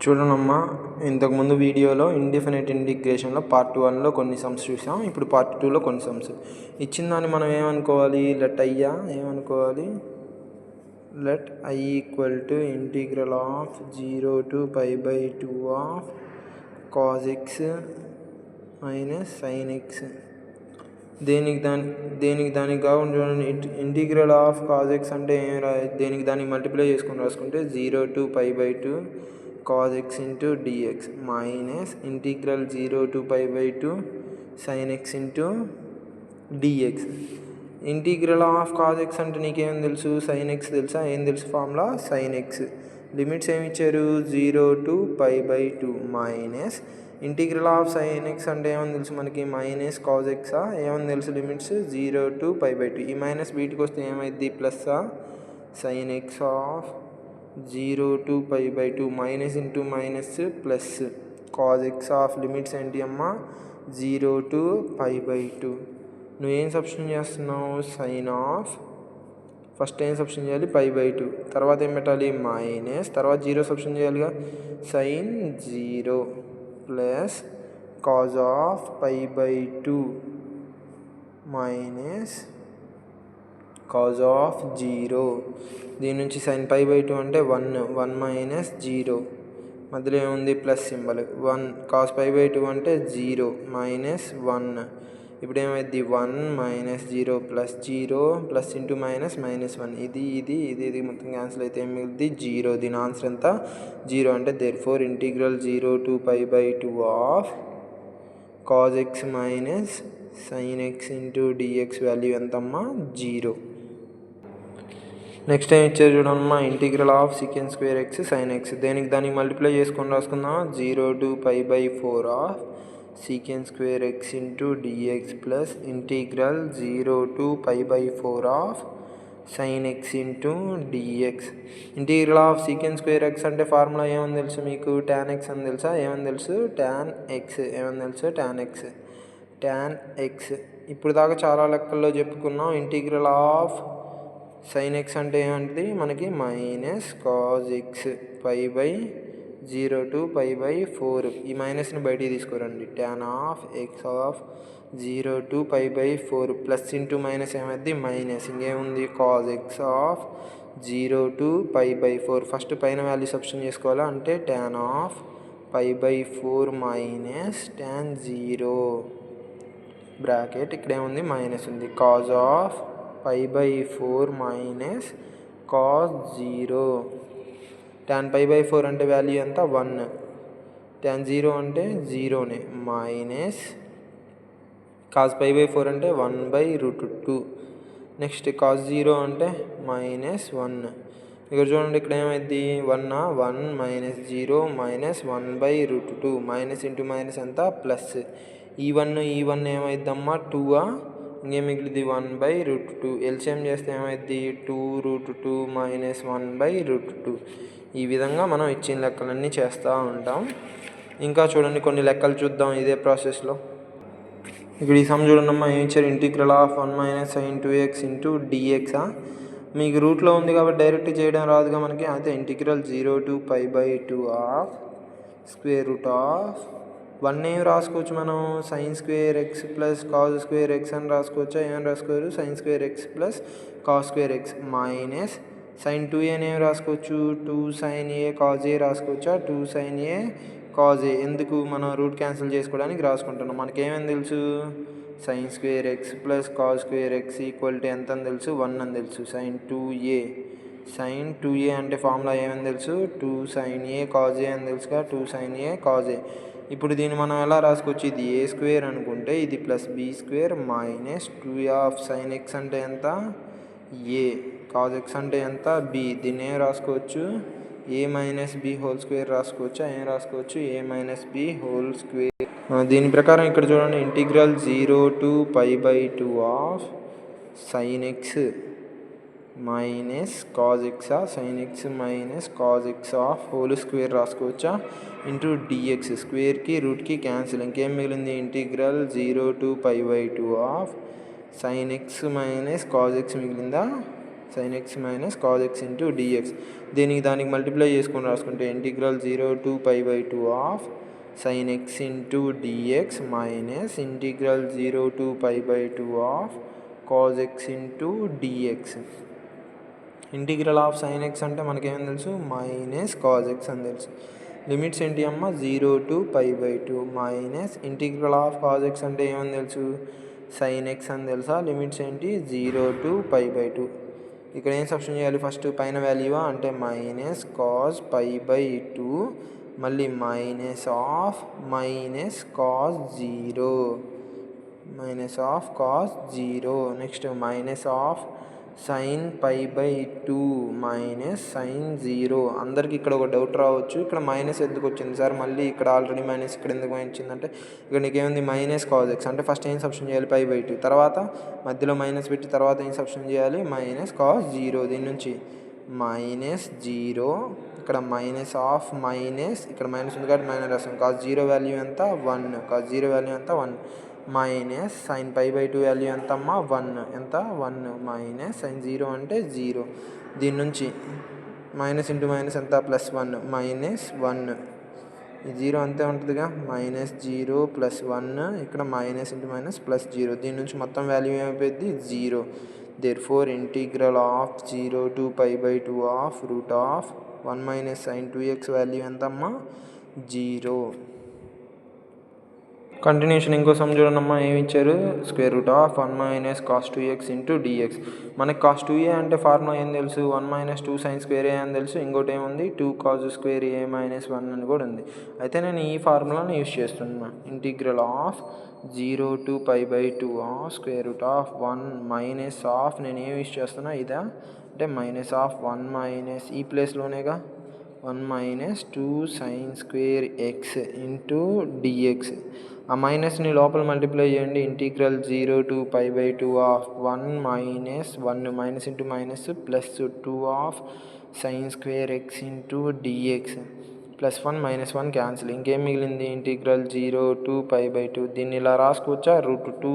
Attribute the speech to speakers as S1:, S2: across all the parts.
S1: చూడనమ్మా, ఇంతకుముందు వీడియోలో indefinite ఇంటిగ్రేషన్లో part 1లో కొన్ని సమ్స్ చూసాం. ఇప్పుడు పార్ట్ 2లో కొన్ని సమ్స్ ఇచ్చిన దాన్ని మనం ఏమనుకోవాలి, లెట్ ఐయా ఏమనుకోవాలి, let I equal to integral of 0 to π/2 of cos x minus sin x. దేనికి దానికి కాకుండా చూడండి, ఇంటిగ్రల్ ఆఫ్ cos x అంటే దేనికి దానికి మల్టిప్లై చేసుకొని రాసుకుంటే 0 to π/2 cos x into dx minus integral 0 to π/2 sin x into dx. Integral of cos x అంటే నీకేం తెలుసు, sin x తెలుసా, ఏం తెలుసు ఫార్ములా sin x. లిమిట్స్ ఏమి ఇచ్చారు, 0 to π/2 minus integral of sin x అంటే ఏమని తెలుసు మనకి, మైనస్ cos x. ఏమని తెలుసు లిమిట్స్ 0 to π/2. ఈ మైనస్ బీటికి వస్తే ఏమైంది, plus sin x of 0 to π/2 minus into minus plus cos x of limits ఏంటి అమ్మా, 0 to π/2. నువ్వేం సబ్స్టిట్యూట్ చేస్తున్నావు, సైన్ ఆఫ్, ఫస్ట్ ఏం సబ్స్టిట్యూట్ చేయాలి, π/2, తర్వాత ఏం పెట్టాలి మైనస్, తర్వాత 0 సబ్స్టిట్యూట్ చేయాలిగా, sine 0 plus cos of π/2 minus cos of 0. దీని నుంచి సైన్ π/2 అంటే 1 మైనస్ 0, మధ్యలో ఏముంది ప్లస్ సింబల్, 1 కాస్ π/2 అంటే 0 మైనస్ 1. ఇప్పుడు ఏమైంది 1 minus 0 plus 0 plus into minus minus 1. ఇది మొత్తం క్యాన్సిల్ అయితే ఏం మిగులుద్ది 0. దీని ఆన్సర్ ఎంత 0. అంటే therefore integral 0 to π/2 of cos x minus sin x into dx value ఎంతమ్మా, 0. నెక్స్ట్ ఏం ఇచ్చారు చూడమ్మా, integral of secant square x sine x. దానికి మల్టిప్లై చేసుకొని రాసుకుందాం, 0 to π/4 of secant square x into dx plus integral 0 to π/4 of sine x into dx. Integral of secant square x అంటే formula ఏమని తెలుసు మీకు, టాన్ ఎక్స్ అని తెలుసా, ఏమని తెలుసు టాన్ ఎక్స్, ఏమని తెలుసు టాన్ ఎక్స్. ఇప్పుడు దాకా చాలా లెక్కల్లో చెప్పుకున్నాం. ఇంటిగ్రల్ ఆఫ్ సైన్ ఎక్స్ అంటే ఏమంటుంది మనకి, మైనస్ కాజ్ ఎక్స్ π/0 to π/4. ఈ మైనస్ని బయటికి తీసుకురండి, tan of x of 0 to π/4 plus into minus ఏమైంది మైనస్, ఇంకేముంది cos x of 0 to π/4. First పైన వాల్యూ సబ్స్టిట్యూట్ చేసుకోవాలా, అంటే tan of π/4 minus tan 0 bracket, ఇక్కడ ఏముంది మైనస్ ఉంది, cos of π/4 minus cos 0. Tan π/4 అంటే వాల్యూ ఎంత 1, టాన్ 0 అంటే 0నే, మైనస్ కాజ్ π/4 అంటే 1/√2. నెక్స్ట్ కాజ్ 0 అంటే మైనస్ 1. ఇక్కడ చూడండి, ఇక్కడ ఏమైంది 1 minus 0 minus 1/√2, minus into minus ఎంత ప్లస్. ఈ 1 ఏమైందమ్మా 2, ఇంకేం మిగిలింది 1/√2. ఎల్సిఎం చేస్తే ఏమైంది 2√2 మైనస్ 1/√2. ఈ విధంగా మనం ఇచ్చిన లెక్కలన్నీ చేస్తూ ఉంటాం. ఇంకా చూడండి కొన్ని లెక్కలు చూద్దాం ఇదే ప్రాసెస్లో. ఇక్కడ ఈ సమ్ చూడండి, ఏం ఇచ్చారు, integral of 1 minus sin 2x into డిఎక్సా. మీకు రూట్లో ఉంది కాబట్టి డైరెక్ట్ చేయడం రాదుగా మనకి, అయితే integral 0 to π/2 of square root of 1 ఏం రాసుకోవచ్చు మనం, sine square x plus cos square x అని రాసుకోవచ్చా, ఏమని రాసుకోవచ్చు sine square x plus cos square x minus sine 2a ఏం రాసుకోవచ్చు, 2 sin a కాజ్ ఏ రాసుకోవచ్చా, 2 sin a కాజ్ ఏ. ఎందుకు, మనం రూట్ క్యాన్సిల్ చేసుకోవడానికి రాసుకుంటున్నాం. మనకేమని తెలుసు, sign square x plus cos square X equal to ఎంత అని తెలుసు, 1 అని తెలుసు. సైన్ 2a అంటే ఫార్ములా ఏమని తెలుసు, 2 sin a కాజ్ ఏ అని తెలుసుగా, 2 sin a కాజ్ ఏ. ఇప్పుడు దీన్ని మనం ఎలా రాసుకోవచ్చు, ఇది ఏ స్క్వేర్ అనుకుంటే ఇది plus B square minus 2 of sine X అంటే ఎంత ఏ, కాజ్ ఎక్స్ అంటే ఎంత బి. దీన్ని ఏం రాసుకోవచ్చు, a minus b whole square రాసుకోవచ్చు, ఏం రాసుకోవచ్చు a minus b whole square. దీని ప్రకారం ఇక్కడ చూడండి, integral 0 to π/2 of sine x minus cos x, sine x minus cos x of whole square రాసుకోవచ్చా, ఇంటూ డిఎక్స్. స్క్వేర్కి రూట్కి క్యాన్సిల్, ఇంకేం మిగిలింది integral 0 to π/2 of sine x minus cos x మిగిలిందా, sin x మైనస్ cos x ఇంటూ డిఎక్స్. దానికి multiply చేసుకొని రాసుకుంటే integral 0 to π/2 of sin x into dx minus integral 0 to π/2 of cos x into dx. Integral of sin x అంటే మనకేం తెలుసు, minus cos x అని తెలుసు. లిమిట్స్ ఏంటి అమ్మ, 0 to π/2 minus integral of cos x అంటే ఏమని తెలుసు, sin x అని తెలుసా. లిమిట్స్ ఏంటి, 0 to π/2. ఇక్కడ ఏం సబ్స్టిట్యూట్ చేయాలి, ఫస్ట్ పైన వాల్యూ అంటే మైనస్ cos π/2 మళ్ళీ minus of cos 0 next minus of sin π/2 minus sin 0. అందరికి ఇక్కడ ఒక డౌట్ రావచ్చు, ఇక్కడ మైనస్ ఎందుకు వచ్చింది సార్, మళ్ళీ ఇక్కడ ఆల్రెడీ మైనస్ ఇక్కడ ఎందుకు వచ్చిందంటే ఇక్కడ నీకేముంది మైనస్ cos x అంటే ఫస్ట్ ఏం సబ్స్టిట్యూట్ చేయాలి, π/2, తర్వాత మధ్యలో మైనస్ పెట్టి తర్వాత ఏం సబ్స్టిట్యూట్ చేయాలి, మైనస్ cos 0. దీని నుంచి మైనస్ 0, ఇక్కడ మైనస్ ఆఫ్ మైనస్, ఇక్కడ మైనస్ ఉంది కాబట్టి మైనస్ రాస్తాం. cos 0 వాల్యూ ఎంత 1, cos 0 వాల్యూ ఎంత 1 మైనస్ sin π/2 వాల్యూ ఎంత అమ్మా 1, ఎంత 1 మైనస్ sin 0 అంటే 0. దీని నుంచి మైనస్ ఇంటూ మైనస్ ఎంత +1 మైనస్ 1, ఈ 0 అంతే ఉంటుందిగా, మైనస్ 0 +1, ఇక్కడ మైనస్ ఇంటూ మైనస్ +0. దీని నుంచి మొత్తం వాల్యూ ఏమైపోయింది 0. therefore integral of 0 to π/2 of root of 1 - sin 2x value ఎంతమ్మా 0. కంటిన్యూషన్ ఇంకో సమ్ చూడండమ్మా, ఏమి ఇచ్చారు, √1 - cos 2x ఇంటూ డిఎక్స్. మనకి cos 2a అంటే ఫార్ములా ఏం తెలుసు, 1 - 2 sin square a అని తెలుసు. ఇంకోటి ఏముంది 2 cos square a - 1 అని కూడా ఉంది. అయితే నేను ఈ ఫార్ములాను యూజ్ చేస్తున్నా. Integral of 0 to π/2 of √1 minus of, నేను ఏం యూజ్ చేస్తున్నా ఇదా అంటే మైనస్ ఆఫ్ 1 ఈ ప్లేస్లోనేగా 1 - 2 sin square x into dx. ఆ మైనస్ని లోపల మల్టిప్లై చేయండి. Integral 0 to π/2 of 1 - 1 minus into minus plus 2 of sin square x into dx. +1 - 1 cancel, ఇంకేం మిగిలింది ఇంటిగ్రల్ 0 to π/2. దీన్ని ఇలా రాసుకోవచ్చా, √2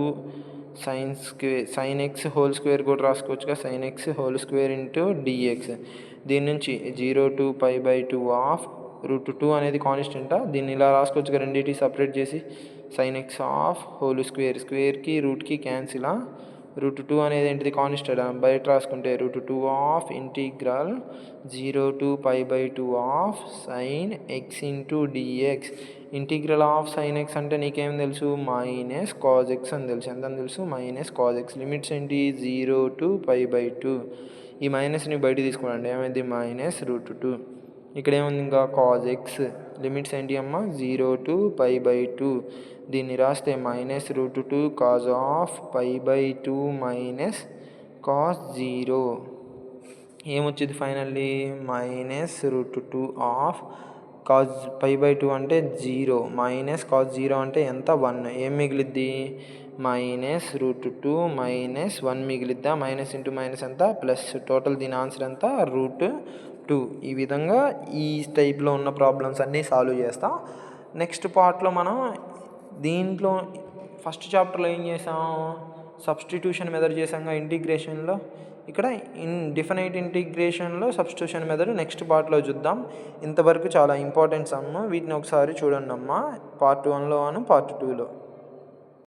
S1: sin x హోల్ స్క్వేర్ కూడా రాసుకోవచ్చుగా, sin x whole square into dx. దీని నుంచి 0 to π/2 ఆఫ్ √2 అనేది కాన్స్టెంటా, దీన్ని ఇలా రాసుకోవచ్చుగా, రెండింటి సపరేట్ చేసి sin x of whole square, స్క్వేర్కి రూట్కి క్యాన్సిల్. √2 అనేది ఏంటిది కాన్స్టెంట్, బయట రాసుకుంటే √2 of integral 0 to π/2 of sin x into dx. Integral of sin x అంటే నీకేం తెలుసు, మైనస్ cos x అని తెలుసు. ఎంత అని తెలుసు, మైనస్ cos x. లిమిట్స్ ఏంటి 0 to π/2. ఈ మైనస్ని బయట తీసుకోండి, ఏమైంది -√2. ఇక్కడ ఏముంది ఇంకా cos x. లిమిట్స్ ఏంటి అమ్మ 0 to π/2. దీన్ని రాస్తే -√2 cos ఆఫ్ π/2 మైనస్ cos 0. ఏమొచ్చింది ఫైనల్లీ -√2 ఆఫ్ cos π/2 అంటే 0 మైనస్ cos 0 అంటే ఎంత 1. ఏం మిగిలిద్ది -√2 మైనస్ 1 మిగిలిద్దా, మైనస్ ఇంటూ మైనస్ ఎంత ప్లస్, టోటల్ దీని ఆన్సర్ ఎంత √2. ఈ విధంగా ఈ టైప్లో ఉన్న ప్రాబ్లమ్స్ అన్నీ సాల్వ్ చేస్తాం. నెక్స్ట్ పార్ట్లో మనం దీంట్లో ఫస్ట్ చాప్టర్లో ఏం చేసాం, సబ్స్టిట్యూషన్ మెథడ్ చేసాంగా ఇంటిగ్రేషన్లో. ఇక్కడ డిఫినైట్ ఇంటిగ్రేషన్లో సబ్స్టిట్యూషన్ మెథడ్ నెక్స్ట్ పార్ట్లో చూద్దాం. ఇంతవరకు చాలా ఇంపార్టెంట్ సమ్, వీటిని ఒకసారి చూడండి అమ్మా, పార్ట్ 1లో పార్ట్ 2లో.